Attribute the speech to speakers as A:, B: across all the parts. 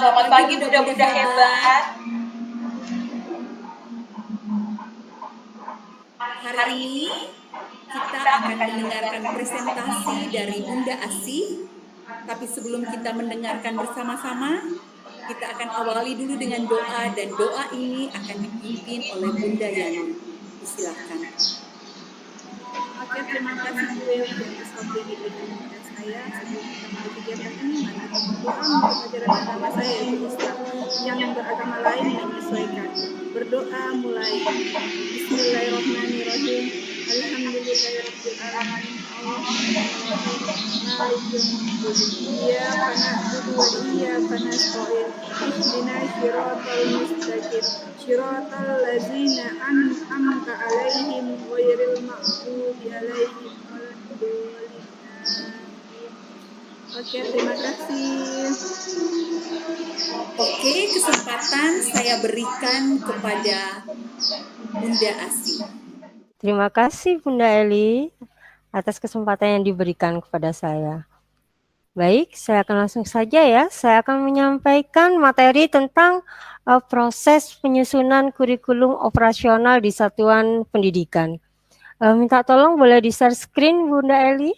A: Selamat pagi Bunda-Bunda hebat.
B: Hari ini kita akan mendengarkan presentasi dari Bunda Asih. Tapi sebelum kita mendengarkan bersama-sama, kita akan awali dulu dengan doa, dan doa ini akan dipimpin oleh Bunda Yani. Silakan.
C: Oke, terima kasih Bu Eli atas waktu yang diberikan kepada saya. Sebelum kita mulai kegiatan ini, mari kita berdoa menurut ajaran agama saya yaitu Islam. Yang beragama lain menyesuaikan. Berdoa mulai. Bismillahirrahmanirrahim. Alhamdulillahirabbil alamin. Arrahmanirrahim. Maliki yaumiddin. Iyyaka na'budu wa iyyaka nasta'in. Ihdinas siratal mustaqim. Siratal ladzina an'amta 'alaihim ghairil maghdubi 'alaihim waladdallin. Oke, terima kasih.
B: Oke, kesempatan saya berikan kepada Bunda Asih.
D: Terima kasih Bunda Eli atas kesempatan yang diberikan kepada saya. Baik, saya akan langsung saja ya. Saya akan menyampaikan materi tentang proses penyusunan kurikulum operasional di satuan pendidikan. Minta tolong boleh di-share screen Bunda Eli?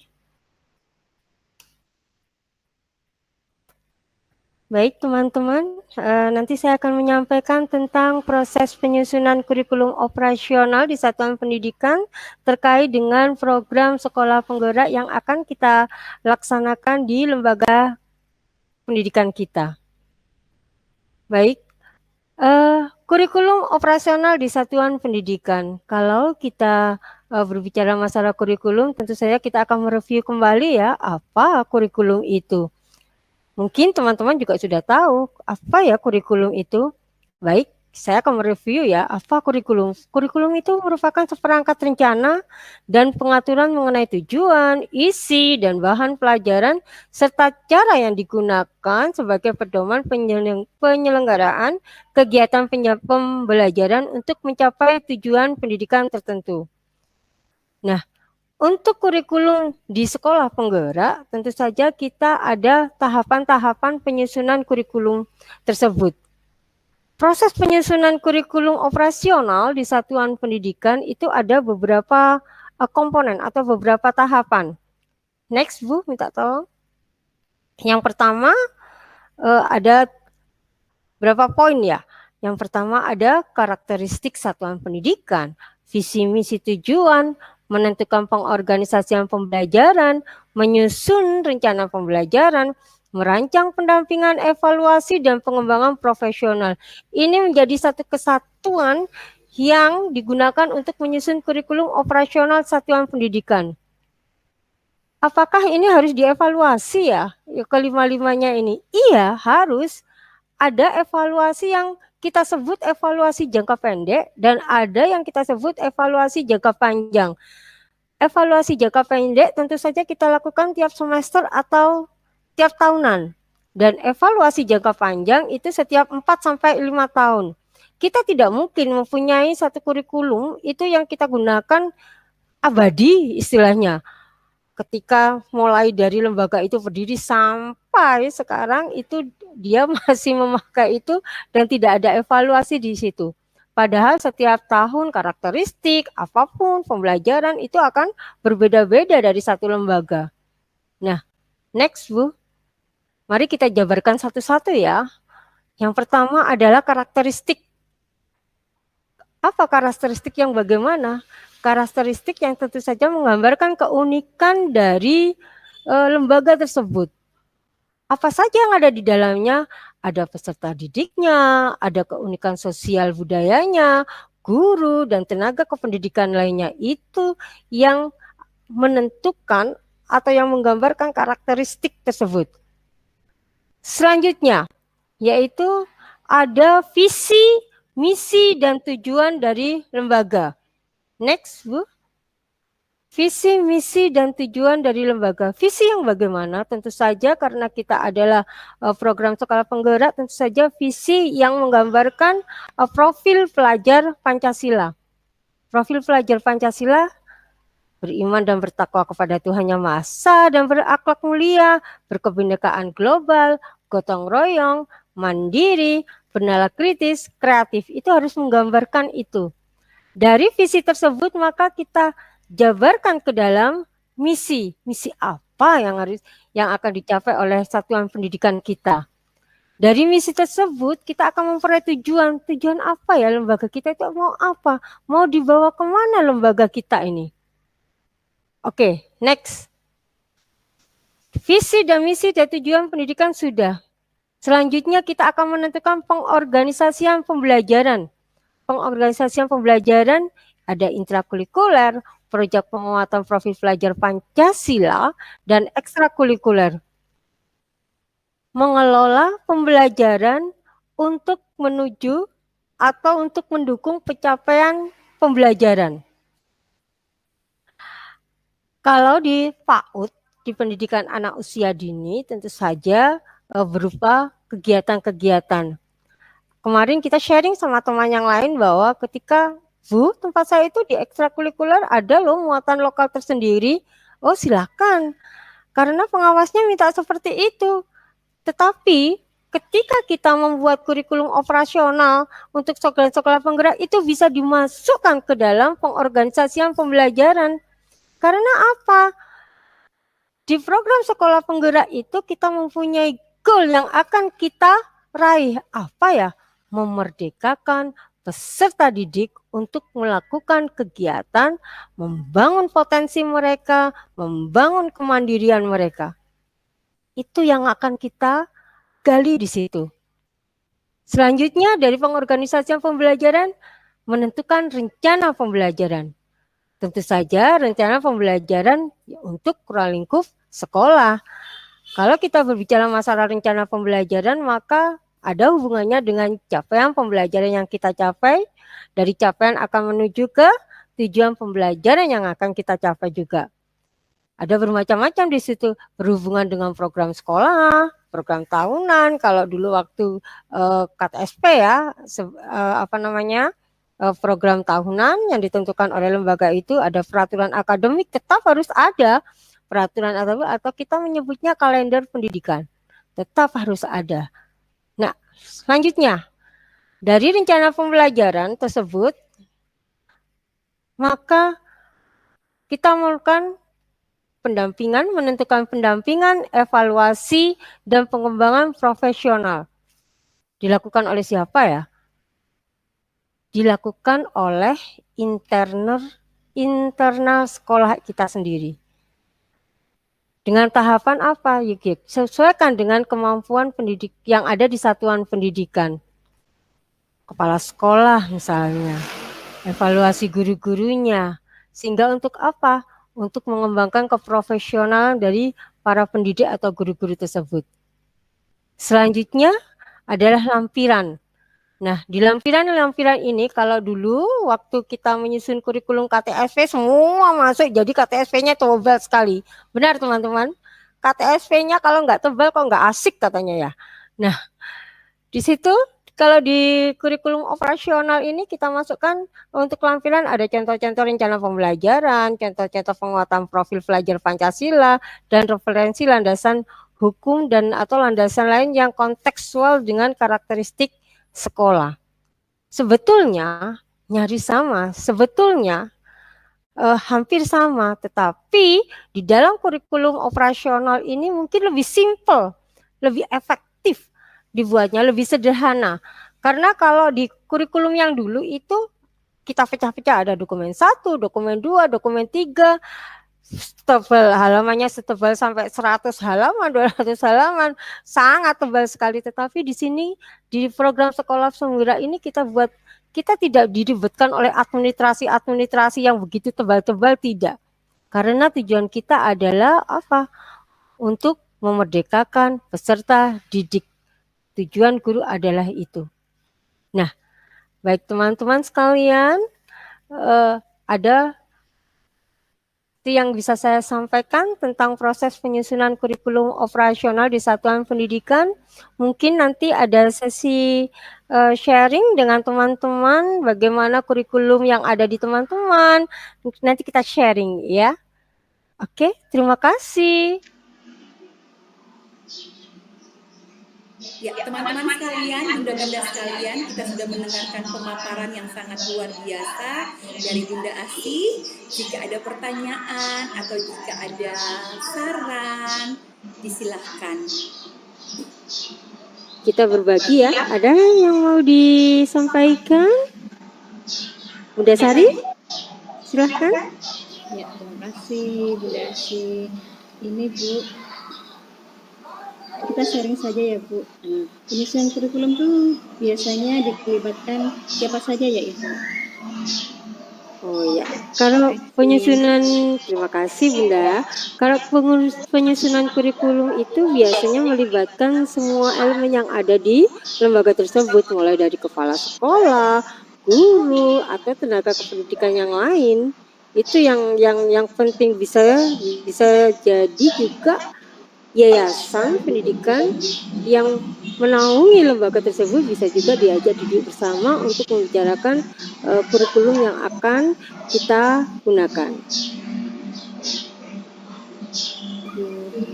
D: Baik teman-teman, nanti saya akan menyampaikan tentang proses penyusunan kurikulum operasional di satuan pendidikan terkait dengan program sekolah penggerak yang akan kita laksanakan di lembaga pendidikan kita. Baik, kurikulum operasional di satuan pendidikan. Kalau kita berbicara masalah kurikulum, tentu saja kita akan mereview kembali ya, apa kurikulum itu. Mungkin teman-teman juga sudah tahu apa ya kurikulum itu. Baik, saya akan mereview ya apa kurikulum. Kurikulum itu merupakan seperangkat rencana dan pengaturan mengenai tujuan, isi, dan bahan pelajaran serta cara yang digunakan sebagai pedoman penyelenggaraan kegiatan pembelajaran untuk mencapai tujuan pendidikan tertentu. Nah, untuk kurikulum di sekolah penggerak, tentu saja kita ada tahapan-tahapan penyusunan kurikulum tersebut. Proses penyusunan kurikulum operasional di satuan pendidikan itu ada beberapa komponen atau beberapa tahapan. Next, Bu, minta tolong. Yang pertama ada berapa poin ya? Yang pertama ada karakteristik satuan pendidikan, visi misi tujuan, menentukan pengorganisasian pembelajaran, menyusun rencana pembelajaran, merancang pendampingan evaluasi dan pengembangan profesional. Ini menjadi satu kesatuan yang digunakan untuk menyusun kurikulum operasional satuan pendidikan. Apakah ini harus dievaluasi ya kelima-limanya ini? Iya, harus. Ada evaluasi yang kita sebut evaluasi jangka pendek dan ada yang kita sebut evaluasi jangka panjang. Evaluasi jangka pendek tentu saja kita lakukan tiap semester atau tiap tahunan. Dan evaluasi jangka panjang itu setiap 4-5 tahun. Kita tidak mungkin mempunyai satu kurikulum itu yang kita gunakan abadi istilahnya. Ketika mulai dari lembaga itu berdiri sampai sekarang itu dia masih memakai itu dan tidak ada evaluasi di situ. Padahal setiap tahun karakteristik apapun pembelajaran itu akan berbeda-beda dari satu lembaga. Nah, next Bu. Mari kita jabarkan satu-satu ya. Yang pertama adalah karakteristik. Apa karakteristik yang bagaimana? Karakteristik yang tentu saja menggambarkan keunikan dari lembaga tersebut. Apa saja yang ada di dalamnya? Ada peserta didiknya, ada keunikan sosial budayanya, guru, dan tenaga kependidikan lainnya. Itu yang menentukan atau yang menggambarkan karakteristik tersebut. Selanjutnya, yaitu ada visi, misi, dan tujuan dari lembaga. Next, Bu. Visi, misi, dan tujuan dari lembaga. Visi yang bagaimana? Tentu saja karena kita adalah program sekolah penggerak, tentu saja visi yang menggambarkan profil pelajar Pancasila. Profil pelajar Pancasila beriman dan bertakwa kepada Tuhan Yang Maha Esa dan berakhlak mulia, berkebinekaan global, gotong royong, mandiri, bernalar kritis, kreatif. Itu harus menggambarkan itu. Dari visi tersebut maka kita jabarkan ke dalam misi. Misi apa yang akan dicapai oleh satuan pendidikan kita. Dari misi tersebut kita akan memperoleh tujuan. Tujuan apa ya lembaga kita itu mau apa? Mau dibawa kemana lembaga kita ini? Oke, next. Visi dan misi dan tujuan pendidikan sudah. Selanjutnya kita akan menentukan pengorganisasian pembelajaran. Pengorganisasian pembelajaran ada intrakurikuler, proyek penguatan profil pelajar Pancasila, dan ekstrakurikuler. Mengelola pembelajaran untuk menuju atau untuk mendukung pencapaian pembelajaran. Kalau di PAUD, di pendidikan anak usia dini, tentu saja berupa kegiatan-kegiatan. Kemarin kita sharing sama teman yang lain bahwa ketika Bu, tempat saya itu di ekstrakurikuler ada loh muatan lokal tersendiri. Oh silakan, karena pengawasnya minta seperti itu. Tetapi ketika kita membuat kurikulum operasional untuk sekolah-sekolah penggerak itu bisa dimasukkan ke dalam pengorganisasian pembelajaran. Karena apa? Di program sekolah penggerak itu kita mempunyai goal yang akan kita raih. Apa ya? Memerdekakan peserta didik untuk melakukan kegiatan, membangun potensi mereka, membangun kemandirian mereka. Itu yang akan kita gali di situ. Selanjutnya dari pengorganisasian pembelajaran, menentukan rencana pembelajaran. Tentu saja rencana pembelajaran untuk ruang lingkup sekolah. Kalau kita berbicara masalah rencana pembelajaran, maka ada hubungannya dengan capaian pembelajaran yang kita capai. Dari capaian akan menuju ke tujuan pembelajaran yang akan kita capai juga. Ada bermacam-macam di situ, berhubungan dengan program sekolah, program tahunan. Kalau dulu waktu KTSP ya, program tahunan yang ditentukan oleh lembaga itu ada peraturan akademik, tetap harus ada peraturan akademik atau kita menyebutnya kalender pendidikan, tetap harus ada. Nah, selanjutnya dari rencana pembelajaran tersebut, maka kita melakukan pendampingan, menentukan pendampingan, evaluasi, dan pengembangan profesional. Dilakukan oleh siapa ya? Dilakukan oleh internal sekolah kita sendiri. Dengan tahapan apa? Sesuaikan dengan kemampuan pendidik yang ada di satuan pendidikan. Kepala sekolah misalnya, evaluasi guru-gurunya. Sehingga untuk apa? Untuk mengembangkan keprofesionalan dari para pendidik atau guru-guru tersebut. Selanjutnya adalah lampiran. Nah, di lampiran ini kalau dulu waktu kita menyusun kurikulum KTSP semua masuk, jadi KTSP-nya tebal sekali. Benar teman-teman? KTSP-nya kalau nggak tebal kok nggak asik katanya ya. Nah, di situ kalau di kurikulum operasional ini kita masukkan untuk lampiran ada contoh-contoh rencana pembelajaran, contoh-contoh penguatan profil pelajar Pancasila, dan referensi landasan hukum dan atau landasan lain yang kontekstual dengan karakteristik sekolah. Sebetulnya nyaris sama, hampir sama, tetapi di dalam kurikulum operasional ini mungkin lebih simple, lebih efektif dibuatnya, lebih sederhana. Karena kalau di kurikulum yang dulu itu kita pecah-pecah, ada dokumen 1, dokumen 2, dokumen 3, tebal halamannya setebal sampai 100 halaman, 200 halaman, sangat tebal sekali. Tetapi di sini di program sekolah penggerak ini kita tidak diribetkan oleh administrasi yang begitu tebal-tebal, tidak. Karena tujuan kita adalah apa? Untuk memerdekakan peserta didik. Tujuan guru adalah itu. Nah, baik teman-teman sekalian, ada yang bisa saya sampaikan tentang proses penyusunan kurikulum operasional di satuan pendidikan. Mungkin nanti ada sesi sharing dengan teman-teman bagaimana kurikulum yang ada di teman-teman. Nanti kita sharing ya. Oke, terima kasih.
B: Ya, teman-teman sekalian, bunda-bunda sekalian, kita sudah mendengarkan pemaparan yang sangat luar biasa dari Bunda Asih. Jika ada pertanyaan atau jika ada saran, disilahkan.
D: Kita berbagi ya. Ada yang mau disampaikan? Bunda Sari, silahkan.
C: Ya, terima kasih Bunda Asih. Ini Bu, kita sharing saja ya Bu. Penyusunan kurikulum tuh biasanya dilibatkan siapa saja ya Ibu?
D: Oh ya, kalau penyusunan, terima kasih Bunda. Kalau penyusunan kurikulum itu biasanya melibatkan semua elemen yang ada di lembaga tersebut, mulai dari kepala sekolah, guru, atau tenaga kependidikan yang lain. Itu yang penting, bisa jadi juga yayasan pendidikan yang menaungi lembaga tersebut bisa juga diajak duduk bersama untuk membicarakan kurikulum yang akan kita gunakan.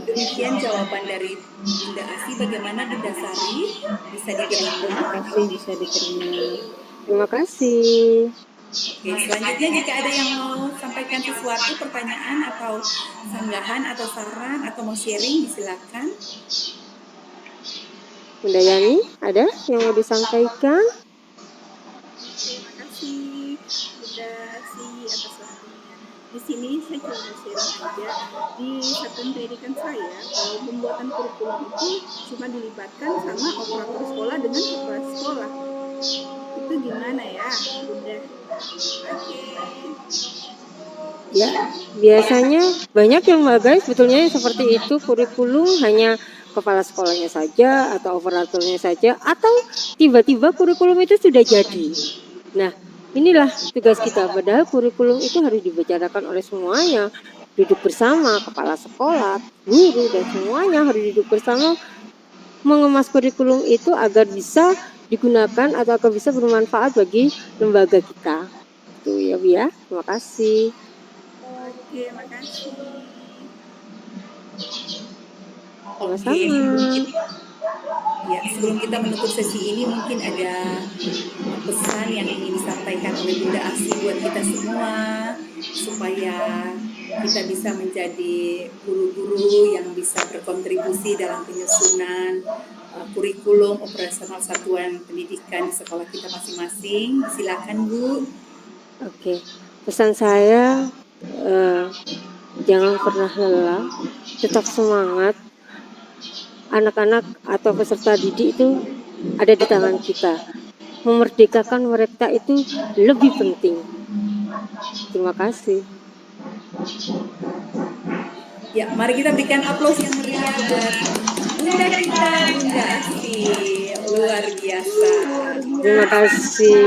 B: Demikian jawaban dari Bunda Asih. Bagaimana Bunda Sari? Bisa diterima?
C: Terima kasih, bisa diterima.
D: Terima kasih.
B: Oke, selanjutnya jika ada yang mau sampaikan sesuatu, pertanyaan atau sanggahan atau saran atau mau sharing, silakan.
D: Bunda Yani, ada yang mau disampaikan?
C: Terima kasih Bunda Asih atas waktunya. Di sini saya cuma mau sharing aja. Di satuan pendidikan saya, kalau pembuatan kurikulum itu cuma dilibatkan sama operator sekolah dengan kepala sekolah. Itu gimana ya, Bunda? Oke.
D: Ya, biasanya banyak lembaga sebetulnya yang seperti itu, kurikulum hanya kepala sekolahnya saja atau operatornya saja, atau tiba-tiba kurikulum itu sudah jadi. Nah, inilah tugas kita, padahal kurikulum itu harus dibicarakan oleh semuanya, duduk bersama kepala sekolah, guru, dan semuanya harus duduk bersama mengemas kurikulum itu agar bisa digunakan atau agar bisa bermanfaat bagi lembaga kita. Itu ya Bu ya, terima kasih.
C: Oke, makasih.
B: Oke, mungkin ya, sebelum kita menutup sesi ini mungkin ada pesan yang ingin disampaikan oleh Bunda Asih buat kita semua supaya kita bisa menjadi guru-guru yang bisa berkontribusi dalam penyusunan kurikulum operasional satuan pendidikan di sekolah kita masing-masing. Silakan Bu.
D: Oke, pesan saya jangan pernah lelah, tetap semangat. Anak-anak atau peserta didik itu ada di tangan kita. Memerdekakan mereka itu lebih penting. Terima kasih.
B: Ya, mari kita berikan aplaus yang meriah buat Bunda kita, Bunda Asih. Luar biasa.
D: Terima kasih.